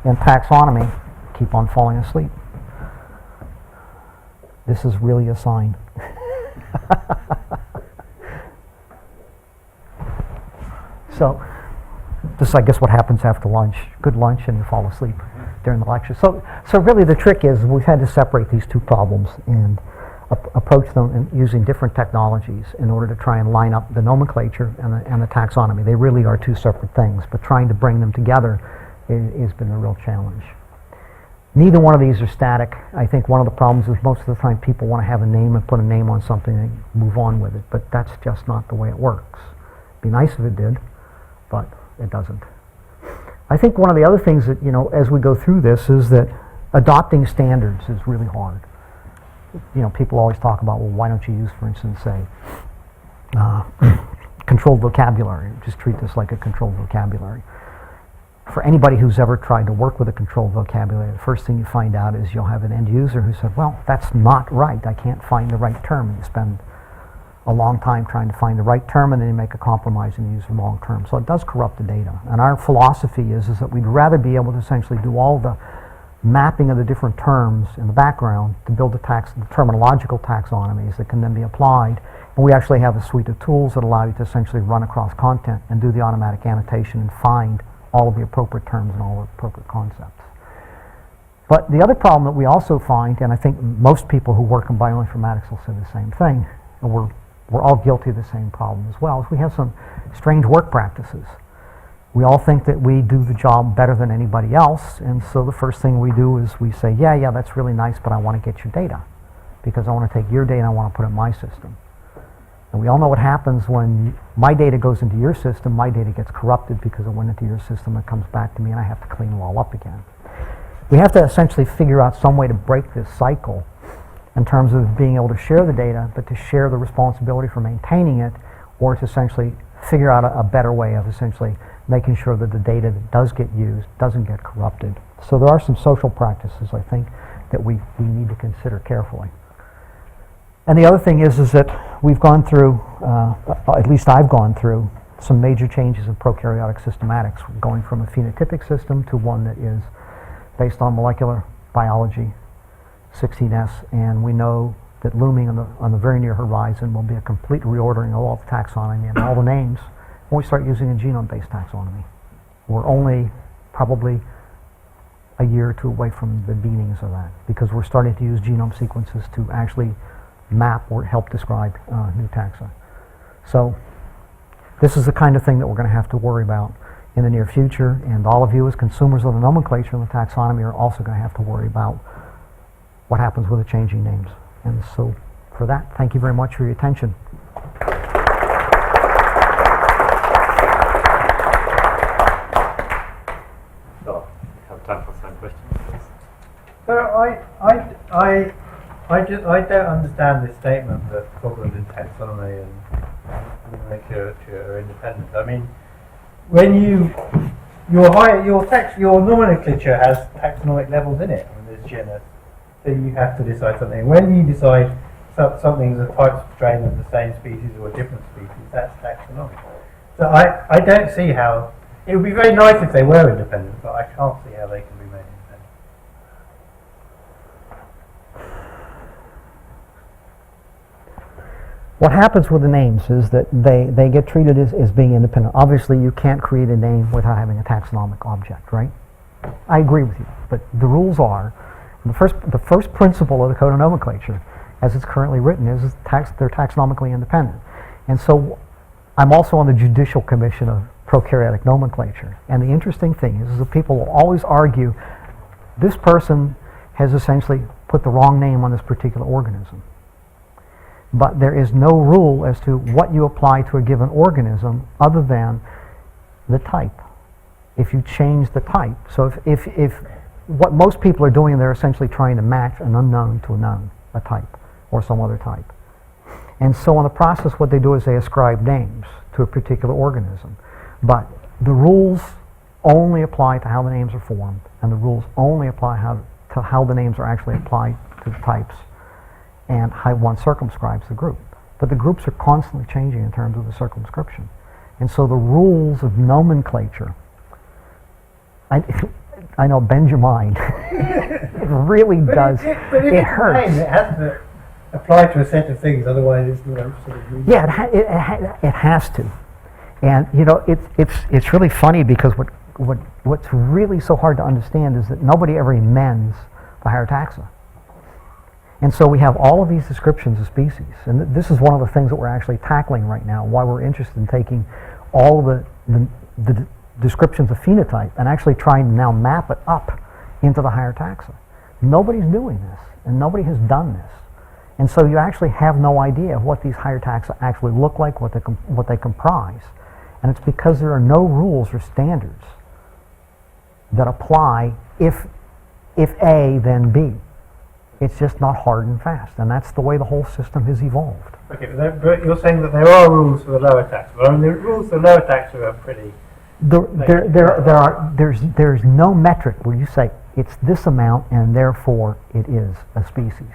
in taxonomy keep on falling asleep. This is really a sign. So, this is, I guess, what happens after lunch. Good lunch and you fall asleep during the lecture. So really the trick is we've had to separate these two problems and approach them using different technologies in order to try and line up the nomenclature and the taxonomy. They really are two separate things, but trying to bring them together has been a real challenge. Neither one of these are static. I think one of the problems is most of the time people want to have a name and put a name on something and move on with it, but that's just not the way it works. It'd be nice if it did, but it doesn't. I think one of the other things that, as we go through this is that adopting standards is really hard. People always talk about, well, why don't you use, for instance, say, controlled vocabulary. Just treat this like a controlled vocabulary. For anybody who's ever tried to work with a controlled vocabulary, the first thing you find out is you'll have an end user who said, well, that's not right. I can't find the right term. And you spend a long time trying to find the right term, and then you make a compromise and use the wrong term. So it does corrupt the data. And our philosophy is that we'd rather be able to essentially do all the mapping of the different terms in the background to build the terminological taxonomies that can then be applied. And we actually have a suite of tools that allow you to essentially run across content and do the automatic annotation and find all of the appropriate terms and all the appropriate concepts. But the other problem that we also find, and I think most people who work in bioinformatics will say the same thing, and we're all guilty of the same problem as well, is we have some strange work practices. We all think that we do the job better than anybody else, and so the first thing we do is we say, yeah, that's really nice, but I want to get your data, because I want to take your data and I want to put it in my system. And we all know what happens when my data goes into your system. My data gets corrupted because it went into your system and comes back to me, and I have to clean it all up again. We have to essentially figure out some way to break this cycle in terms of being able to share the data, but to share the responsibility for maintaining it, or to essentially figure out a better way of essentially making sure that the data that does get used doesn't get corrupted. So there are some social practices, I think, that we need to consider carefully. And the other thing is that we've gone through, at least I've gone through, some major changes in prokaryotic systematics, going from a phenotypic system to one that is based on molecular biology, 16S, and we know that looming on the very near horizon will be a complete reordering of all the taxonomy and all the names when we start using a genome-based taxonomy. We're only probably a year or two away from the beginnings of that, because we're starting to use genome sequences to actually map or help describe new taxa. So this is the kind of thing that we're going to have to worry about in the near future, and all of you as consumers of the nomenclature and the taxonomy are also going to have to worry about what happens with the changing names. And so for that, thank you very much for your attention. So, we have time for some questions. So I don't understand this statement that problems in taxonomy and nomenclature are independent. I mean, when your nomenclature has taxonomic levels in it, and there's genus, so you have to decide something. When you decide something's a type strain of the same species or a different species, that's taxonomic. So I don't see how, it would be very nice if they were independent, but I can't see how they can be made independent. What happens with the names is that they get treated as being independent. Obviously, you can't create a name without having a taxonomic object, right? I agree with you, but the rules are, the first principle of the Code of Nomenclature, as it's currently written, is they're taxonomically independent. And so I'm also on the Judicial Commission of Prokaryotic Nomenclature. And the interesting thing is that people will always argue, this person has essentially put the wrong name on this particular organism. But there is no rule as to what you apply to a given organism other than the type. if you change the type. So if what most people are doing, they're essentially trying to match an unknown to a known, a type, or some other type. And so in the process, what they do is they ascribe names to a particular organism. But the rules only apply to how the names are formed, and the rules only apply to how the names are actually applied to the types, and how one circumscribes the group. But the groups are constantly changing in terms of the circumscription. And so the rules of nomenclature, I know, bend your mind. It really does. But if it it's hurts. It has to apply to a set of things, otherwise it's not sort of... Yeah, it has to. And, you know, it's really funny because what's really so hard to understand is that nobody ever amends the higher taxa. And so we have all of these descriptions of species. And this is one of the things that we're actually tackling right now, why we're interested in taking all of the descriptions of phenotype and actually trying to now map it up into the higher taxa. Nobody's doing this, and nobody has done this. And so you actually have no idea what these higher taxa actually look like, what they comprise. And it's because there are no rules or standards that apply if A, then B. It's just not hard and fast, and that's the way the whole system has evolved. Okay, but you're saying that there are rules for the lower taxa. Well, I mean, the rules for the lower taxa are pretty... There's no metric where you say it's this amount and therefore it is a species.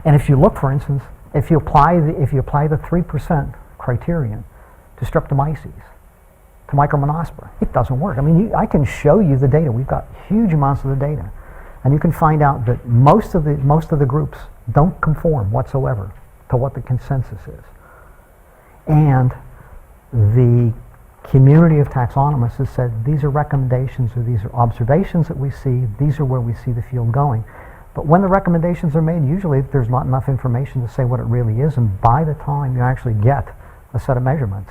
And if you look, for instance, if you apply the 3% criterion to Streptomyces, to Micromonospora, it doesn't work. I mean, I can show you the data. We've got huge amounts of the data, and you can find out that most of the groups don't conform whatsoever to what the consensus is. And the community of taxonomists has said these are recommendations or these are observations that we see, these are where we see the field going. But when the recommendations are made, usually there's not enough information to say what it really is, and by the time you actually get a set of measurements,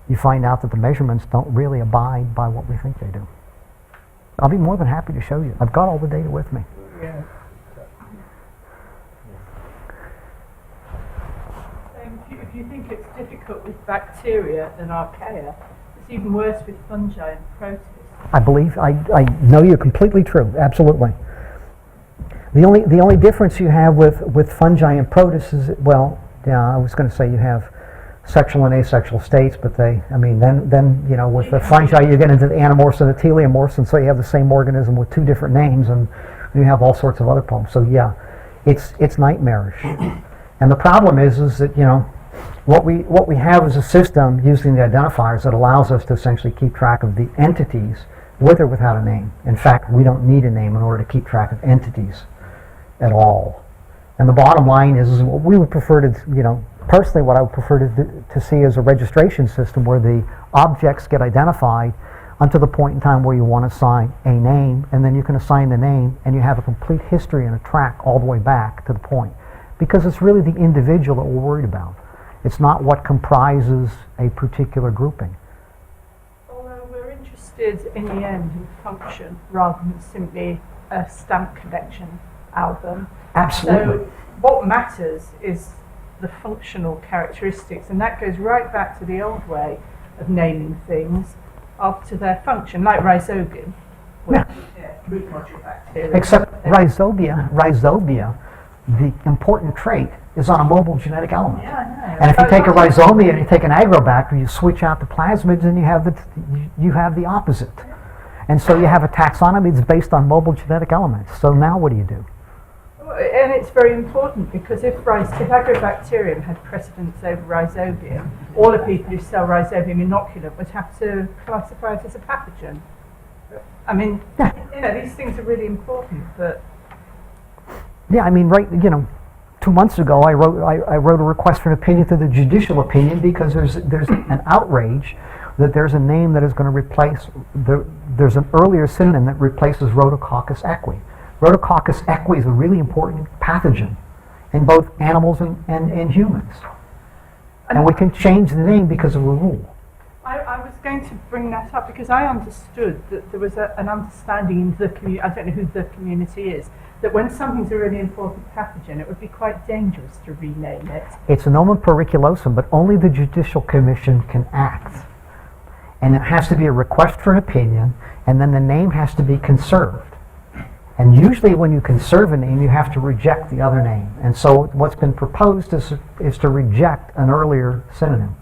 you find out that the measurements don't really abide by what we think they do. I'll be more than happy to show you. I've got all the data with me. Yeah. If you think it's difficult with bacteria and archaea, it's even worse with fungi and protists. I know you're completely true, absolutely. The only difference you have with fungi and protists is, well, yeah, I was going to say you have sexual and asexual states, but then you know, with the fungi you get into the anamorphs and the teleomorphs, and so you have the same organism with two different names, and you have all sorts of other problems. So yeah, it's nightmarish. And the problem is that, you know, what we have is a system using the identifiers that allows us to essentially keep track of the entities with or without a name. In fact, we don't need a name in order to keep track of entities at all. And the bottom line is what we would prefer to, you know, personally what I would prefer to see is a registration system where the objects get identified until the point in time where you want to assign a name, and then you can assign the name and you have a complete history and a track all the way back to the point. Because it's really the individual that we're worried about. It's not what comprises a particular grouping. Although we're interested in the end in function rather than simply a stamp collection album. Absolutely. So what matters is the functional characteristics, and that goes right back to the old way of naming things after their function, like rhizobium, which is root module bacteria. Except rhizobia, the important trait is on a mobile genetic element. Yeah, I know. And if you take a rhizobia and you take an agrobacter, you switch out the plasmids and you have the opposite. And so you have a taxonomy that's based on mobile genetic elements. So now what do you do? And it's very important because if agrobacterium had precedence over rhizobium, all the people who sell rhizobium inoculant would have to classify it as a pathogen. I mean, you know, these things are really important, but... Yeah, I mean, right, you know, 2 months ago I wrote a request for an opinion to the judicial opinion because there's an outrage that there's a name that is going to replace, there's an earlier synonym that replaces Rhodococcus equi. Rhodococcus equi is a really important pathogen in both animals and humans. And we can change the name because of a rule. I was going to bring that up because I understood that there was an understanding in the community, I don't know who the community is, that when something's a really important pathogen, it would be quite dangerous to rename it. It's a nomen periculosum, but only the Judicial Commission can act. And it has to be a request for an opinion, and then the name has to be conserved. And usually when you conserve a name, you have to reject the other name. And so what's been proposed is to reject an earlier synonym.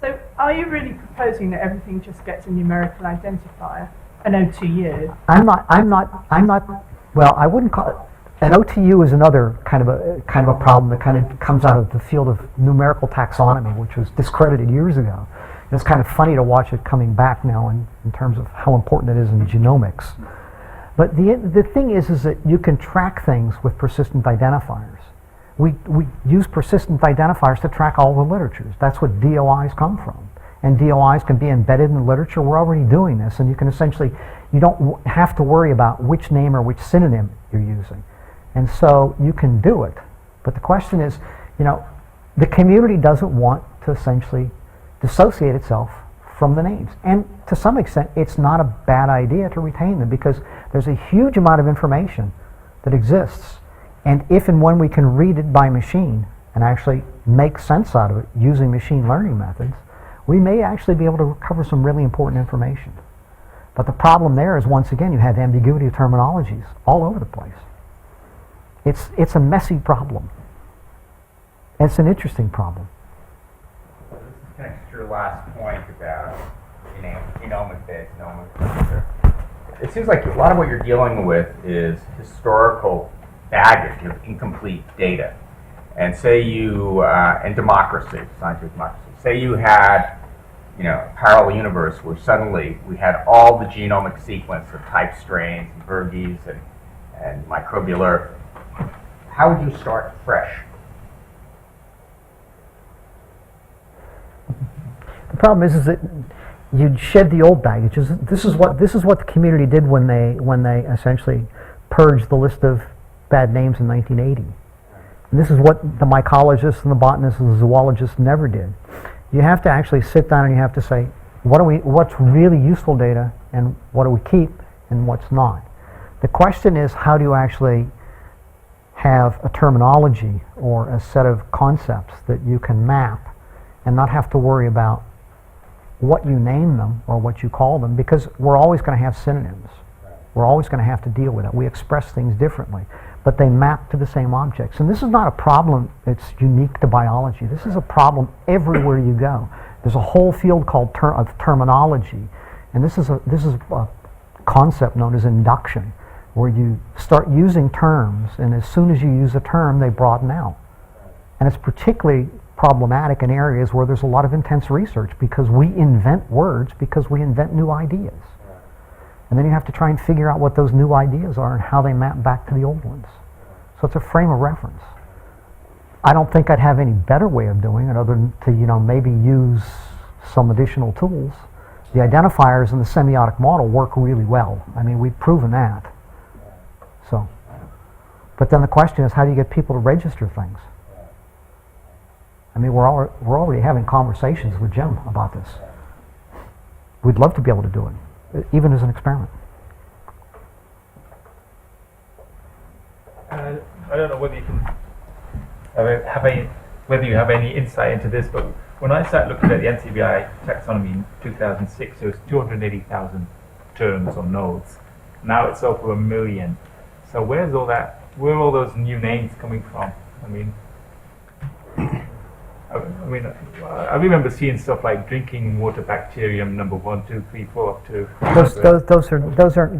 So are you really proposing that everything just gets a numerical identifier, an OTU? I'm not, well, I wouldn't call it, an OTU is another kind of a problem that kind of comes out of the field of numerical taxonomy, which was discredited years ago. And it's kind of funny to watch it coming back now in terms of how important it is in genomics. But the thing is that you can track things with persistent identifiers. We use persistent identifiers to track all the literatures. That's what DOIs come from. And DOIs can be embedded in the literature. We're already doing this, and you can essentially, you don't have to worry about which name or which synonym you're using. And so you can do it. But the question is, the community doesn't want to essentially dissociate itself from the names. And to some extent, it's not a bad idea to retain them because there's a huge amount of information that exists. And if and when we can read it by machine and actually make sense out of it using machine learning methods, we may actually be able to recover some really important information. But the problem there is, once again, you have ambiguity of terminologies all over the place. It's a messy problem. It's an interesting problem. This connects to your last point about genomic-based nomenclature. It seems like a lot of what you're dealing with is historical baggage of incomplete data. And say you, and democracy, scientific democracy, say you had, a parallel universe where suddenly we had all the genomic sequence of type strains, and Burgess and microbial Earth. How would you start fresh? The problem is that you'd shed the old baggage. This is what the community did when they essentially purged the list of bad names in 1980. And this is what the mycologists and the botanists and the zoologists never did. You have to actually sit down and you have to say, what's really useful data and what do we keep and what's not. The question is, how do you actually have a terminology or a set of concepts that you can map and not have to worry about what you name them or what you call them, because we're always going to have synonyms. We're always going to have to deal with it. We express things differently, but they map to the same objects. And this is not a problem that's unique to biology. This is a problem everywhere you go. There's a whole field called of terminology, and this is a concept known as induction, where you start using terms, and as soon as you use a term, they broaden out. And it's particularly problematic in areas where there's a lot of intense research, because we invent words because we invent new ideas. And then you have to try and figure out what those new ideas are and how they map back to the old ones. So it's a frame of reference. I don't think I'd have any better way of doing it other than to, maybe use some additional tools. The identifiers in the semiotic model work really well. I mean, we've proven that. So, but then the question is, how do you get people to register things? I mean, we're already having conversations with Jim about this. We'd love to be able to do it, even as an experiment. I don't know whether you can whether you have any insight into this, but when I started looking at the NCBI taxonomy in 2006, there was 280,000 terms or nodes. Now it's over 1 million. So where are all those new names coming from? I remember seeing stuff like drinking water bacterium number 1, 2, 3, 4 up to.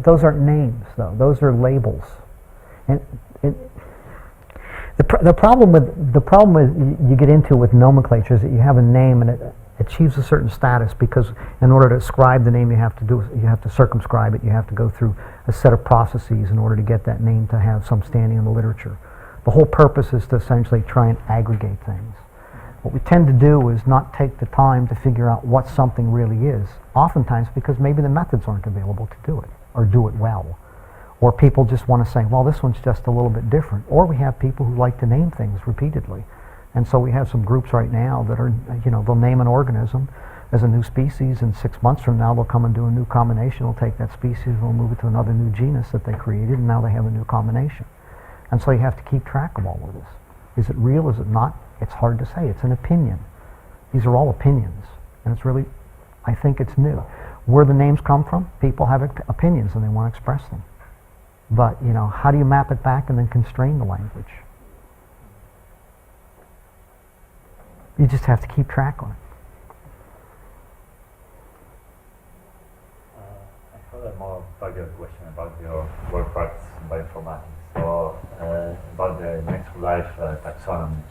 Those aren't names though. Those are labels. And the problem with you get into with nomenclature is that you have a name and it achieves a certain status, because in order to ascribe the name you have to circumscribe it. You have to go through a set of processes in order to get that name to have some standing in the literature. The whole purpose is to essentially try and aggregate things. What we tend to do is not take the time to figure out what something really is, oftentimes because maybe the methods aren't available to do it, or do it well. Or people just want to say, well, this one's just a little bit different. Or we have people who like to name things repeatedly. And so we have some groups right now that are, they'll name an organism as a new species, and 6 months from now they'll come and do a new combination. They'll take that species and they'll move it to another new genus that they created, and now they have a new combination. And so you have to keep track of all of this. Is it real? Is it not? It's hard to say. It's an opinion. These are all opinions. And it's really, I think it's new. Where the names come from, people have opinions and they want to express them. But, you know, how do you map it back and then constrain the language? You just have to keep track on it. I have a more targeted question about your work practice in bioinformatics. So, about the next life taxonomy,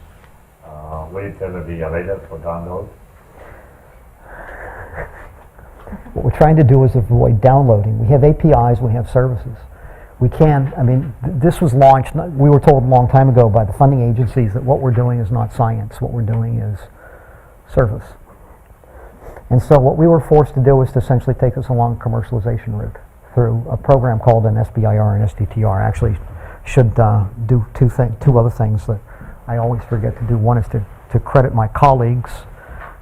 will it ever be available for download? What we're trying to do is avoid downloading. We have APIs, we have services. We can, I mean, this was launched, we were told a long time ago by the funding agencies that what we're doing is not science, what we're doing is service. And so what we were forced to do was to essentially take us along a commercialization route through a program called an SBIR and STTR. Actually should do two other things that I always forget to do. One is to credit my colleagues,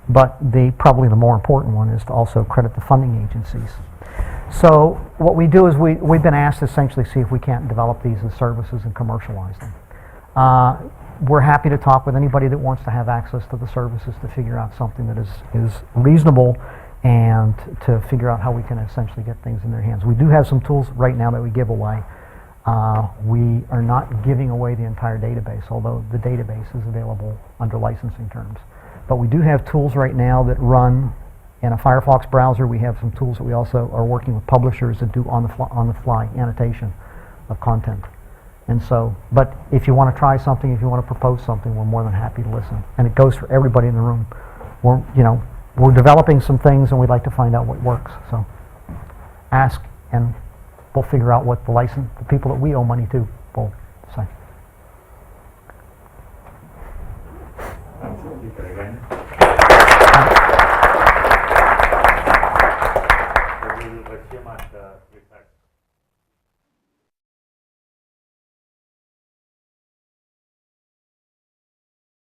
but probably the more important one is to also credit the funding agencies. So what we do is we've been asked to essentially see if we can't develop these as services and commercialize them. We're happy to talk with anybody that wants to have access to the services to figure out something that is reasonable and to figure out how we can essentially get things in their hands. We do have some tools right now that we give away. We are not giving away the entire database, although the database is available under licensing terms. But we do have tools right now that run in a Firefox browser. We have some tools that we also are working with publishers that do on the fly annotation of content. And so, but if you want to try something, if you want to propose something, we're more than happy to listen. And it goes for everybody in the room. We're developing some things and we'd like to find out what works. So ask and we'll figure out what the people that we owe money to will say. Thank you very much. We will resume at